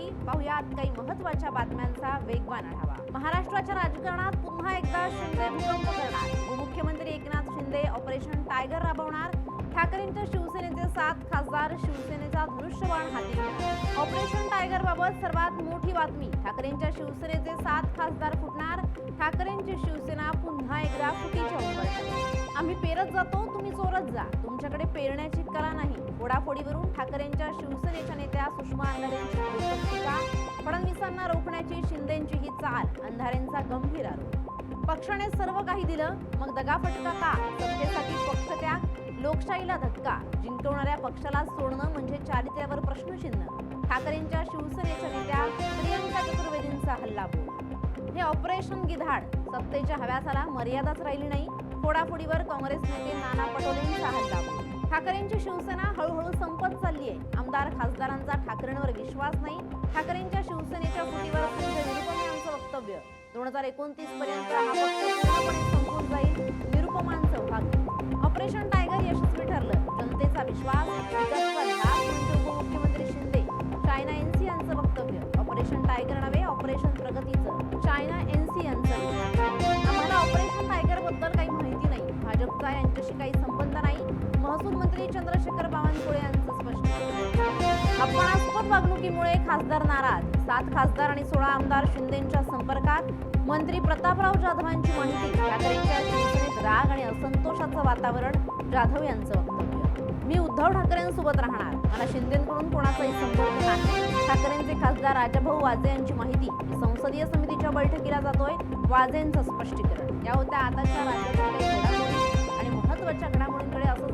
घडामोडी पाहुयात काही महत्त्वाच्या बातम्यांचा वेगवान आढावा। महाराष्ट्राच्या राजकारणात पुन्हा एकदा शिंदे भूकंप करणार। उपमुख्यमंत्री एकनाथ शिंदे ऑपरेशन टायगर राबवणार। ठाकरेंच्या शिवसेनेचे 7 खासदार शिवसेनेचा धनुष्यबाण हाती घेणार। ऑपरेशन टायगर बाबत सर्वात मोठी बातमी, ठाकरेंच्या शिवसेनेचे 7 खासदार फुटणार। ठाकरेंची शिवसेना पुन्हा एकदा फुटीच्या उंबरठ्यावर। आम्ही पेरत जातो, तुम्ही चोरत जा, तुमच्याकडे पेरण्याची कला नाही। फोडाफोडीवरून ठाकरेंच्या शिवसेनेच्या नेत्या सुषमा अंधारेंची टीका। फडणवीसांना रोखण्याची शिंदेंची ही चाल, अंधारेंचा गंभीर आरोप। पक्षाने सर्व काही दिलं, मग दगाफटका का? सत्तेसाठी पक्षत्याग, लोकशाहीला धक्का, जिंकवणाऱ्या पक्षाला सोडणं म्हणजे चारित्र्यावर प्रश्नचिन्ह। ठाकरेंच्या शिवसेनेच्या नेत्या प्रियंका चतुर्वेदींचा हल्लाबोल। हे ऑपरेशन गिधाड, सत्तेच्या हव्यासाला मर्यादाच राहिली नाही। फोडाफोडीवर काँग्रेस नेते नाना पटोलेंचा हल्लाबोल। ठाकरेंची शिवसेना हळूहळू संपत चालली आहे। आमदार खासदारांचा ठाकरेंवर विश्वास नाही। ठाकरेंच्या शिवसेनेच्या फुटीवर असलेले निरुपम यांचं वक्तव्य, 2029 पर्यंत हा पक्ष पूर्णपणे संपून जाईल, निरुपमांचं भाग्य। ऑपरेशन टायगर यशस्वी ठरलं, जनतेचा विश्वास, विकासाचा ध्यास म्हणजे उपमुख्यमंत्री शिंदे। चायना एनसी यांचं वक्तव्य, ऑपरेशन टायगर नव्हे, ऑपरेशन प्रगतीचं। चायना एनसी यांचं, आम्हाला ऑपरेशन टायगर बद्दल काही माहिती नाही, भाजपचा यांच्याशी काही संबंध नाही। महसूल मंत्री चंद्रशेखर बावनकुळे यांचं स्पष्टीकरण। अपमानास्पद वागणुकीमुळे खासदार नाराज, 7 खासदार आणि 16 आमदार शिंदेंच्या संपर्कात। मंत्री प्रतापराव जाधवांची माहिती, ठाकरेंच्या शिवसेनेत राग आणि असंतोषाचं वातावरण। जाधव यांचं वक्तव्य, मी उद्धव ठाकरेंसोबत राहणार, मला शिंदेंकडून कोणाचाही संपर्क नाही। ठाकरेंचे खासदार राजाभाऊ वाजे यांची माहिती, संसदीय समितीच्या बैठकीला जातोय, वाजेंचं स्पष्टीकरण। या होत्या आताच्या राज्यातील घडामोडी आणि महत्त्वाच्या घडामोडींकडे असं